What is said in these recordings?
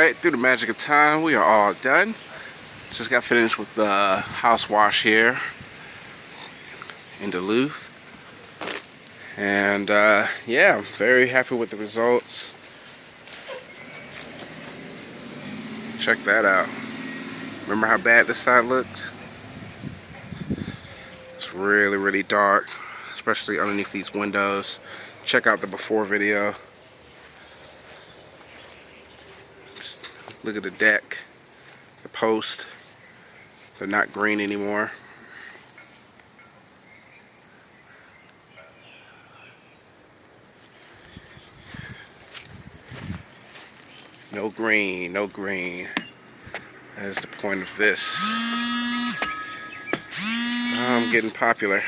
Alright, through the magic of time, we are all done. Just got finished with the house wash here in Duluth. And yeah, I'm very happy with the results. Check that out. Remember how bad this side looked? It's really, really dark, especially underneath these windows. Check out the before video. Look at the deck, the post. They're not green anymore. No green, no green. That is the point of this. I'm getting popular.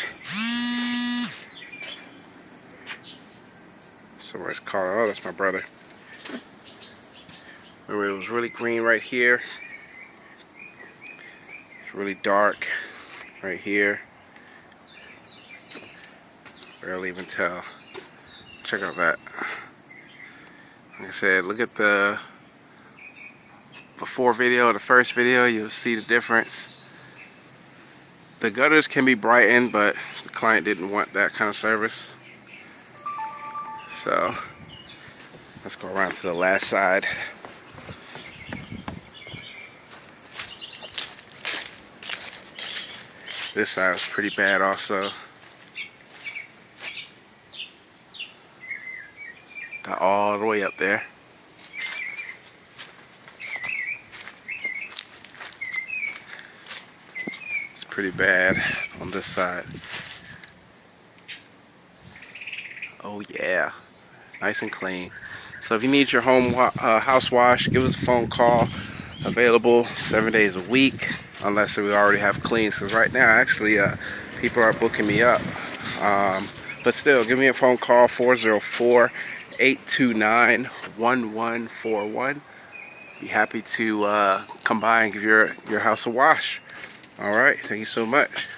Somebody's calling. Oh, that's my brother. Remember, it was really green right here. It's really dark right here. Barely even tell. Check out that. Like I said, look at the before video, the first video, you'll see the difference. The gutters can be brightened, but the client didn't want that kind of service. So let's go around to the last side. This side was pretty bad also. Got all the way up there. It's pretty bad on this side. Oh yeah, nice and clean. So if you need your home house wash, give us a phone call. Available 7 days a week, unless we already have cleans. Because right now, actually, people are booking me up. But still, give me a phone call, 404-829-1141. Be happy to come by and give your house a wash. All right, thank you so much.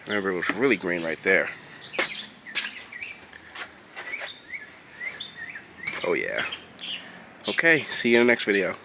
Remember, it was really green right there. Oh yeah. Okay, see you in the next video.